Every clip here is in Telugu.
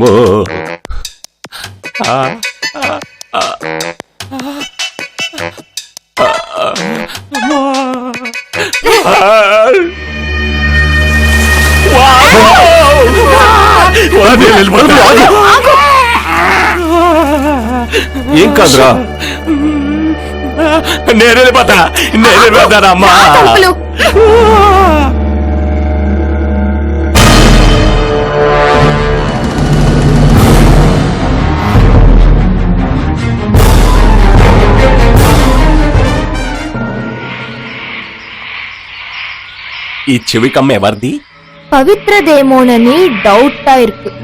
అమ్మో ఏం కాదురా, నేను వెళ్ళిపోతానమ్మా. ఈ చెవి కమ్మ ఎవరిది? పవిత్రదేమోనని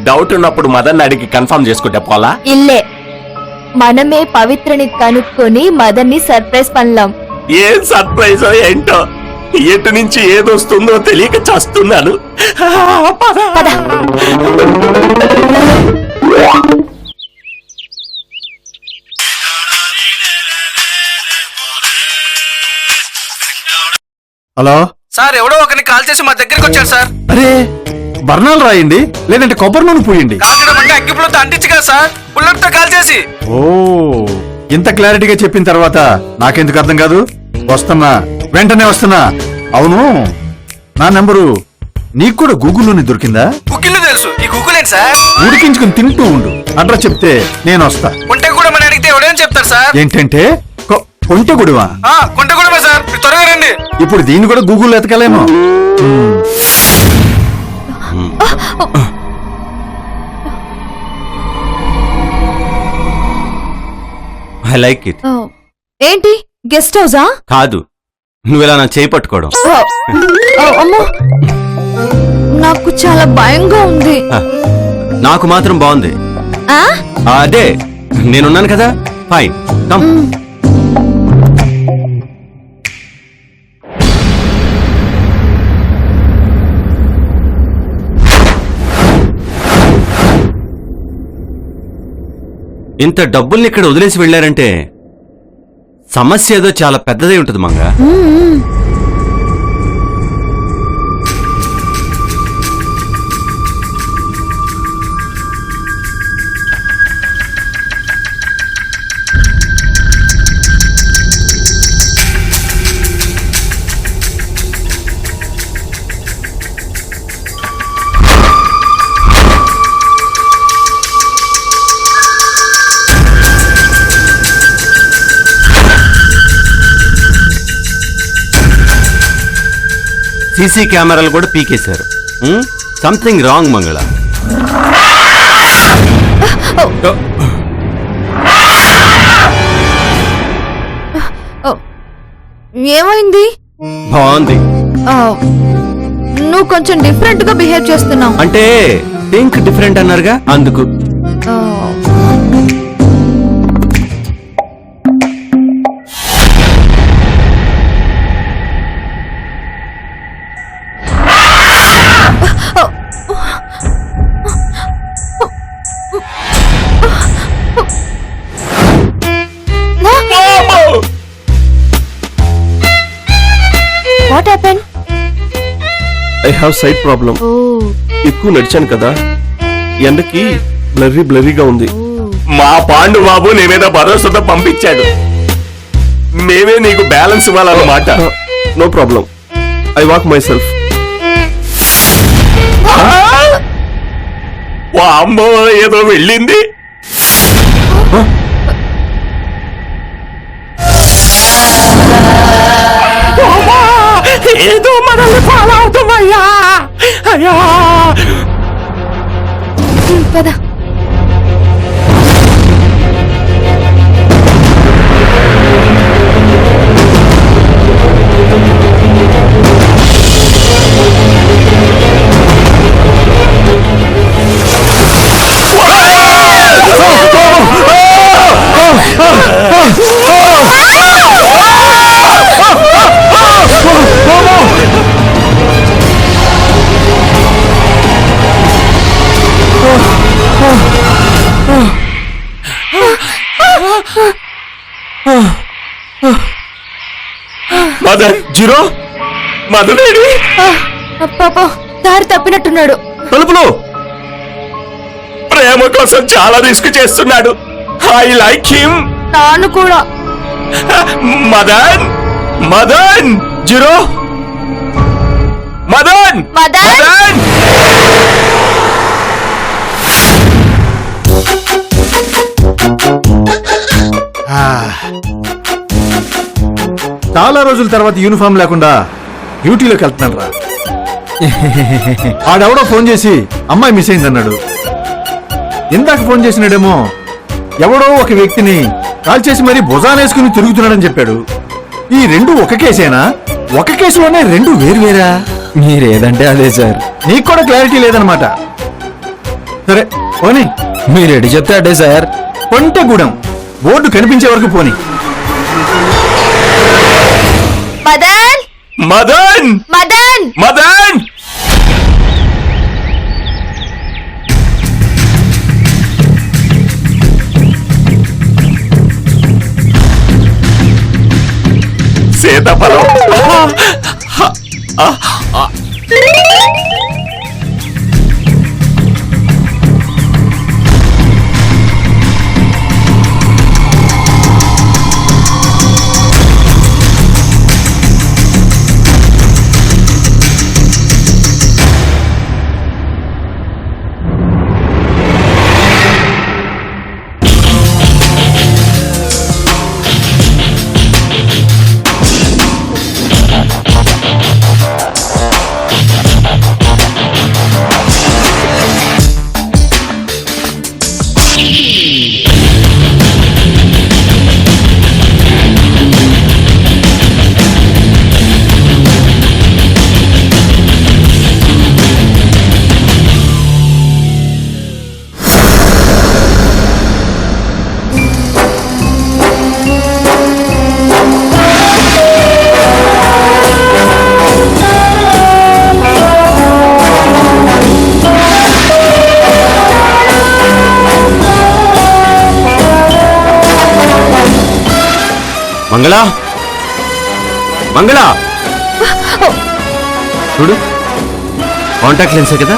డౌట్ ఉన్నప్పుడు మదన్ అడిగి కన్ఫర్మ్ చేసుకుంటే పోలా? ఇల్లే మనమే పవిత్రని కనుక్కొని మదన్ని సర్ప్రైజ్ పనలాం. ఏం సర్ప్రైజ్ ఏంటో, ఎటు నుంచి ఏదొస్తుందో తెలియక చస్తున్నాను. హలో సార్, ఎవడో ఒకరిని కాల్ చేసి మా దగ్గరికి వచ్చారు సార్. అరే బర్ణాలు రాయండి, లేదంటే కొబ్బరి నూనె పూయండి. కాల్చడం అంటే అగ్గిపుల్లతో అంటించు కదా సార్, పుల్లటితో కాల్ చేసి. ఓ ఇంత క్లారిటీగా చెప్పిన తర్వాత నాకెందుకు అర్థం కాదు? వస్తున్నా, వెంటనే వస్తున్నా. అవును, నా నెంబరు నీకు కూడా గూగుల్లోనే దొరికిందా? కుకిల్లు తెలుసు, ఈ గూగుల్ ఏంటి సార్? ఉడికించుకుని తింటూ ఉండు, అడ్రస్ చెప్తే నేను వస్తా. కొంటే కూడా మన అడిగితే ఎవడేం చెప్తారు సార్? ఏంటంటే కొంటె గుడివా? కొంటే కూడా సార్, మీరు త్వరగా రండి. ఇప్పుడు దీన్ని కూడా గూగుల్ ఎతకలేము. I like it. ఏంటి గెస్ట్ హౌసా? కాదు, నువ్వెలా నా చేయి పట్టుకోవడం. అమ్మో, నాకు చాలా భయంగా ఉంది. నాకు మాత్రం బాగుంది. అదే నేనున్నాను కదా, ఫైన్. కమ్. ఇంత డబ్బుల్ని ఇక్కడ వదిలేసి వెళ్లారంటే సమస్య ఏదో చాలా పెద్దదై ఉంటుంది మంగ. సీసీ కెమెరాలు కూడా పీకేశారు. సంథింగ్ రాంగ్ మంగళ. ఏమైంది? బాగుంది. నువ్వు కొంచెం డిఫరెంట్ గా బిహేవ్ చేస్తున్నావు. అంటే థింక్ డిఫరెంట్ అన్నారుగా, అందుకు. What happen? I have sight problem. ఎక్కువ నడిచాను కదా, ఎండకి బ్లర్రీగా ఉంది. మా పాండు బాబు నీ మీద భరోసాతో పంపించాడు. మేమే నీకు బ్యాలెన్స్ ఇవ్వాలన్నమాట. No problem, I walk myself. అమ్మో, ఏదో వెళ్ళింది. ఏదో మనల్ని ఫాలో అవుతామయ్యా. అయ్యా పద. మదన్ జీరో, మదనేడి పాప దారి తప్పినట్టున్నాడు. తలుపులు ప్రేమ కోసం చాలా రిస్క్ చేస్తున్నాడు. I like him. నాను కూడా. మదన్ మదన్ జీరో మదన్ మదన్! మదన్ చాలా రోజుల తర్వాత యూనిఫామ్ లేకుండా డ్యూటీలోకి వెళ్తున్నాను రా. ఆడెవడో ఫోన్ చేసి అమ్మాయి మిస్ అయిందన్నాడు. ఇందాక ఫోన్ చేసినాడేమో ఎవడో ఒక వ్యక్తిని కాల్ చేసి మరీ భుజానేసుకుని తిరుగుతున్నాడని చెప్పాడు. ఈ రెండు ఒక కేసేనా? ఒక కేసులోనే రెండు వేరువేరా? మీరేదంటే అదే సార్. నీకు కూడా క్లారిటీ లేదనమాట. సరే పోనీ, మీరు ఎటు చెప్తే అదే సార్. కొంటెగూడెం బోర్డు కనిపించే వరకు పోనీ. మదన్! మదన్ మదన్! మదన్ సీతాఫలం. మంగళా మంగళా చూడు, కాంటాక్ట్ లెన్సే కదా.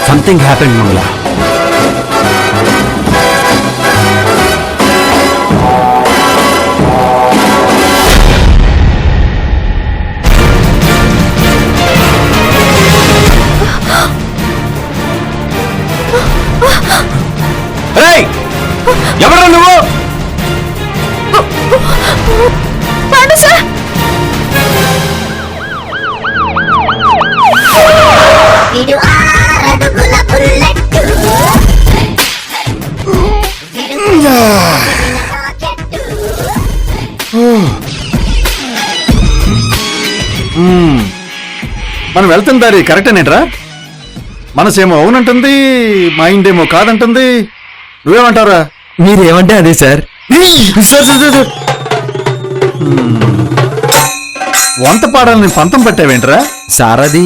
Something happened Mangala. ఎవరా నువ్వు? పాండు సార్! మనం వెళ్తున్న దారి కరెక్టేనేట్రా? మనసేమో అవునంటుంది, మైండ్ ఏమో కాదంటుంది. నువ్వేమంటారా? మీరేమంటే అదే సార్. వంట పాడాలని పంతం పెట్టావేంట్రా? సార్ అది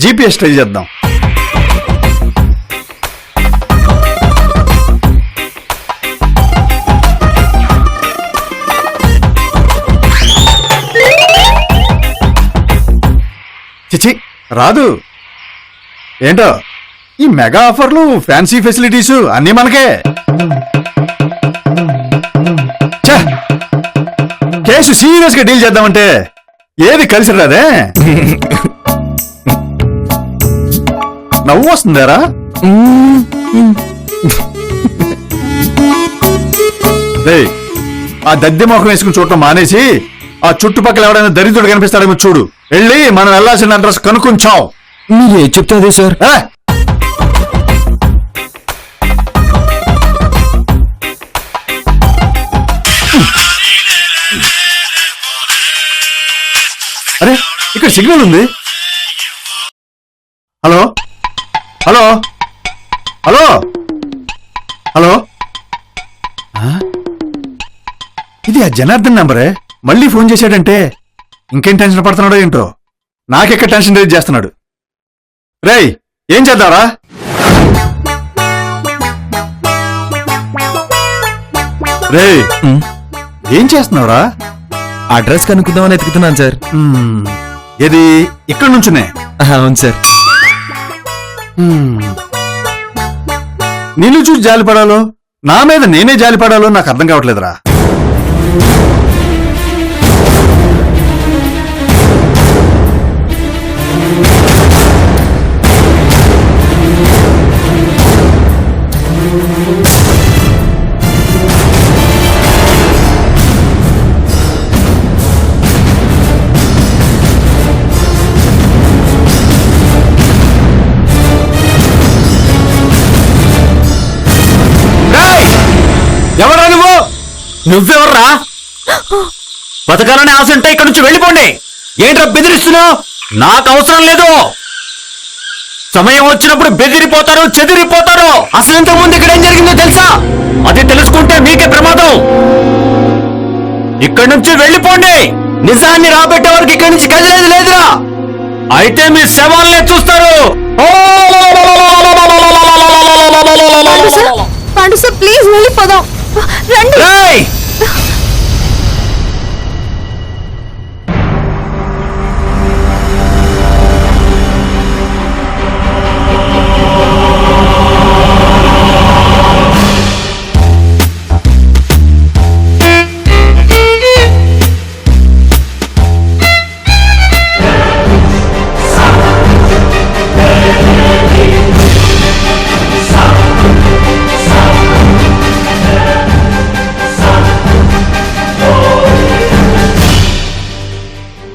జీపీఎస్ ట్రై చేద్దాం. చిచి రాదు. ఏంటో ఈ మెగా ఆఫర్లు, ఫ్యాన్సీ ఫెసిలిటీస్ అన్నీ మనకే. ఛ! కేసు సీరియస్ గా డీల్ చేద్దామంటే ఏది కలిసి రాదే. నవ్వు వస్తుందారా? రేయ్, ఆ దద్దె మొఖం వేసుకుని చూడటం మానేసి ఆ చుట్టుపక్కల ఎవడైనా దరిద్రుడు కనిపిస్తాడేమో చూడు. వెళ్ళి మనం వెళ్లాల్సిన అడ్రస్ కనుక్కుంచాం. మీరు ఏది చెప్తే అదే సార్. అరే, ఇక్కడ సిగ్నల్ ఉంది. హలో హలో హలో హలో, ఇది ఆ జనార్దన్ నంబరే. మళ్ళీ ఫోన్ చేశాడంటే ఇంకేం టెన్షన్ పడుతున్నాడో ఏంటో. నాకెక్కడ టెన్షన్ రేజ్ చేస్తున్నాడు. రేయ్, ఏం చేద్దారా? రే ఏం చేస్తున్నావురా? అడ్రస్ కనుక్కుందామని ఎతుకుతున్నాను సార్. ఇది ఇక్కడ నుంచునే. అవును సార్. నిన్ను చూసి జాలిపడాలో నా మీద నేనే జాలిపడాలో నాకు అర్థం కావట్లేదురా. ఎవరా నువ్వు? నువ్వెవర్రా? బతకాలని ఆశ ఉంటే ఇక్కడ నుంచి వెళ్ళిపోండి. ఏంట్రా బెదిరిస్తున్నావు? నాకు అవసరం లేదు. సమయం వచ్చినప్పుడు బెదిరిపోతారు, చెదిరిపోతారు. అసలు ఇంతకు ముందు ఇక్కడ ఏం జరిగిందో తెలుసా? అది తెలుసుకుంటే మీకే ప్రమాదం. ఇక్కడి నుంచి వెళ్ళిపోండి. నిజాన్ని రాబట్టే వరకు ఇక్కడి నుంచి కదిలేదు లేదురా. అయితే మీ శవాలనే చూస్తారు. పాండు సార్ ప్లీజ్ వెళ్ళిపోదాం. రండి. రేయ్!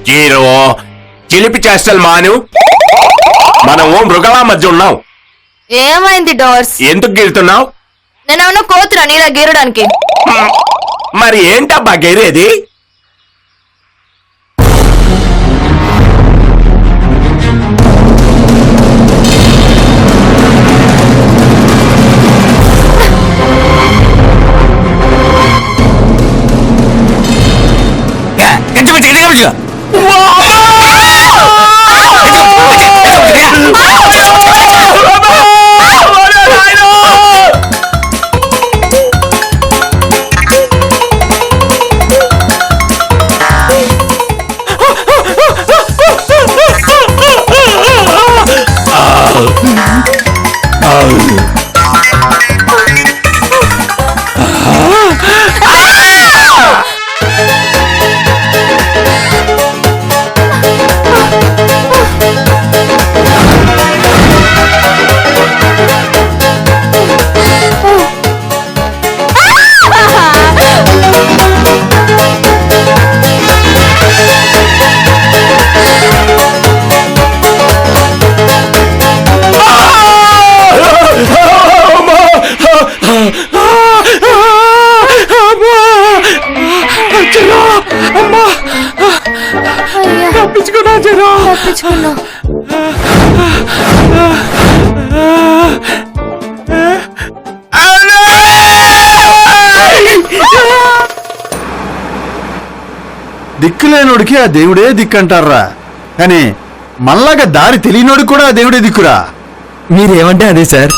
జీరో చిలిపి చేష్టలు మాను. మనము మృగాల మధ్య ఉన్నాం. ఏమైంది డోర్స్? ఎందుకు గీరుతున్నావు? నేనేమన్నా కోతురా నీలా గీరడానికి? మరి ఏంటబ్బా గేరేది? తప్పించుకున్నా. దిక్కులేనోడికి ఆ దేవుడే దిక్కంటారా, కానీ మళ్ళాగా దారి తెలియనోడికి కూడా ఆ దేవుడే దిక్కురా. మీరేమంటే అదే సార్.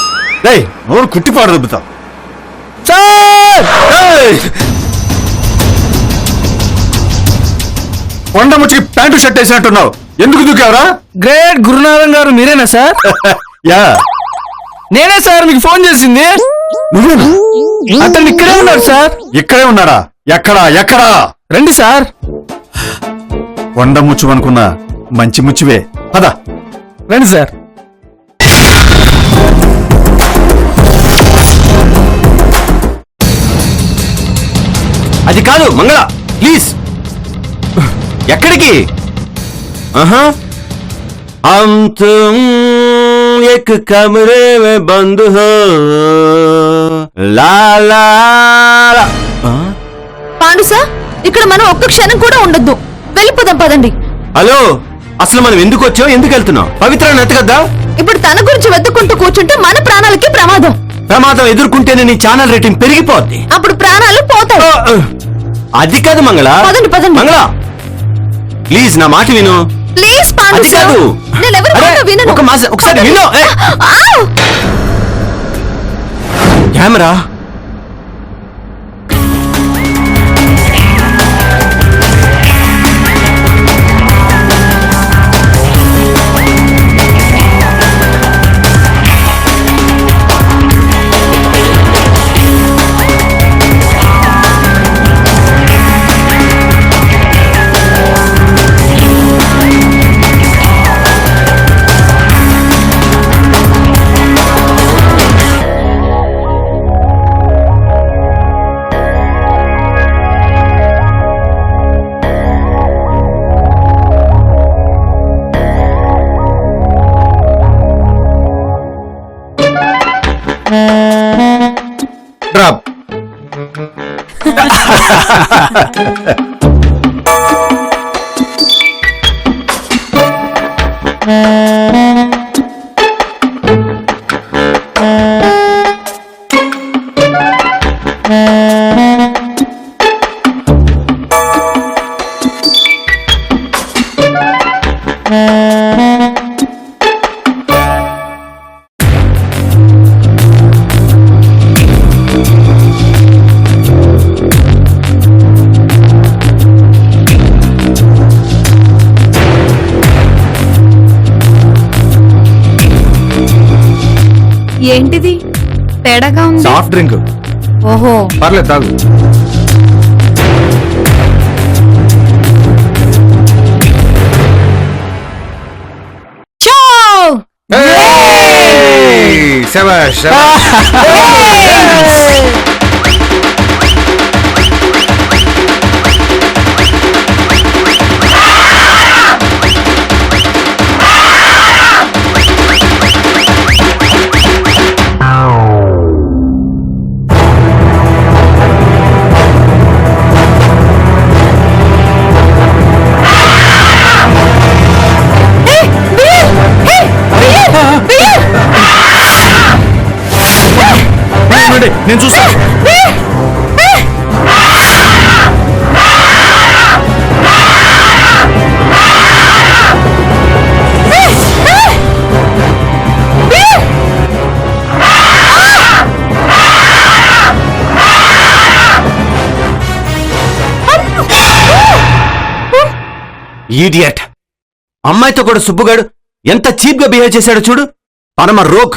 రేయ్ నోరు కుట్టిపాడు దొబ్బుతాం. కొండ ముచ్చికి ప్యాంటు షర్ట్ వేసినట్టున్నావు, ఎందుకు దిక్కావరా? గ్రేట్ గురునాథం గారు మీరేనా సార్? యా నేనే సార్, మీకు ఫోన్ చేసింది. నువ్వేనా? అతను ఇక్కడే ఉన్నారు సార్. ఇక్కడే ఉన్నాడా? ఎక్కడా ఎక్కడా? రండి సార్. కొండ ముచ్చు అనుకున్నా మంచి ముచ్చివే, పద. రండి సార్. అది కాదు మంగళ, ప్లీజ్. ఎక్కడికి? हम तुम एक कमरे में बंद हो లా లా లా. పాండు సార్ ఇక్కడ మనం ఒక్క క్షణం కూడా ఉండొద్దు, వెళ్ళిపోదాం పదండి. హలో, అసలు మనం ఎందుకు వచ్చాం, ఎందుకు వెళ్తున్నాం? పవిత్రాన్ని ఎత్తగద్దా? ఇప్పుడు తన గురించి వెతుక్కుంటూ కూర్చుంటే మన ప్రాణాలకి ప్రమాదం. ప్రమాదం ఎదుర్కొంటేనే నీ ఛానల్ రేటింగ్ పెరిగిపోద్ది. అప్పుడు ప్రాణాలు పోతాయి. అది కాదు మంగళ. పదండి పదండి. మంగళ ప్లీజ్ నా మాట విను. ప్లీజ్ పాండు అది సార్, కాదు. నేను ఎవరి మాట వినను. ఒకసారి విను. కెమెరా ఏంటిది తేడాగా ఉంది? Soft drink. ఓహో, పర్లేదు తాగు. చో! శభాష్, శభాష్. నేను చూస్తా. ఈడియట్. అమ్మాయితో కూడా సుబ్బుగాడు ఎంత చీప్ గా బిహేవ్ చేశాడో చూడు. పరమ రోగ్.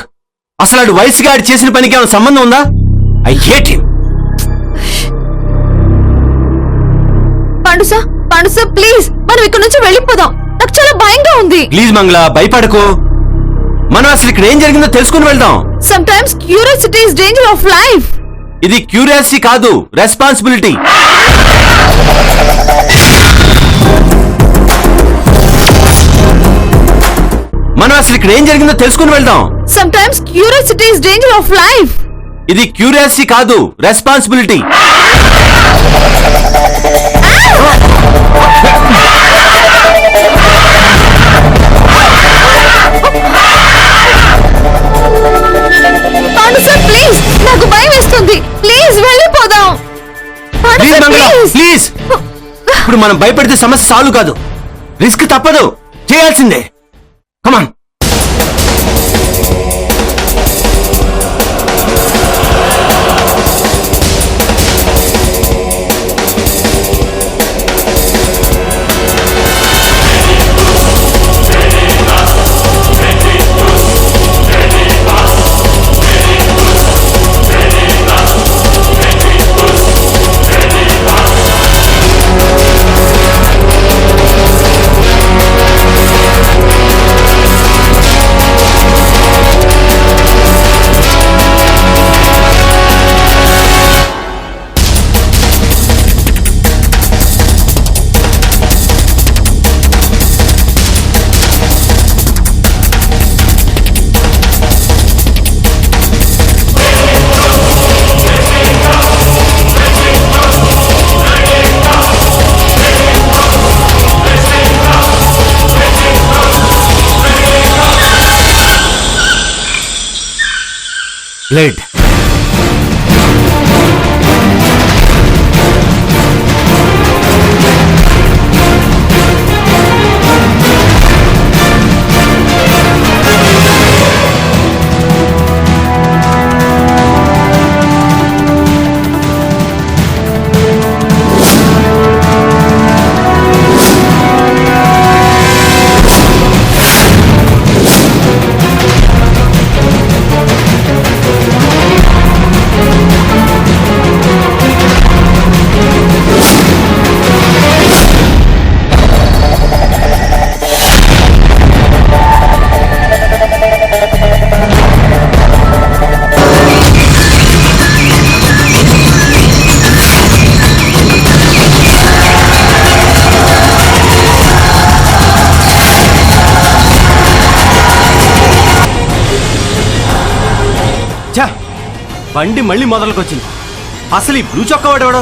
అసలు ఆడు వయసుగా ఆడు చేసిన పనికి ఏమైనా సంబంధం ఉందా? I hate him. Pandu sir please మనం ఇక్కడ నుంచి వెళ్ళిపోదాం. నాకు చాలా భయంగా ఉంది. ప్లీజ్ మంగళ, భయపడకు. మనం అసలు ఇక్కడ ఏం జరిగిందో తెలుసుకుని వెళ్దాం. Sometimes curiosity is danger of life. ఇది క్యూరియాసిటీ కాదు, రెస్పాన్సిబిలిటీ. మనం అసలు ఇక్కడ ఏం జరిగిందో తెలుసుకుని వెళ్దాం. Sometimes curiosity is danger of life. ఇది క్యూరియాసిటీ కాదు, రెస్పాన్సిబిలిటీ. పాండు సార్ ప్లీజ్, నాకు భయం వేస్తుంది. ప్లీజ్ వెళ్ళిపోదాం. పాండు ప్లీజ్ సార్ మంగళ, ప్లీజ్. ప్లీజ్. ఇప్పుడు మనం భయపడితే సమస్య సాల్వ్ కాదు. రిస్క్ తప్పదు, చేయాల్సిందే. కమాన్. బ్లడ్. బండి మళ్ళీ మొదలుకొచ్చింది. అసలు ఈ బ్లూ చొక్కా వాడెవడో?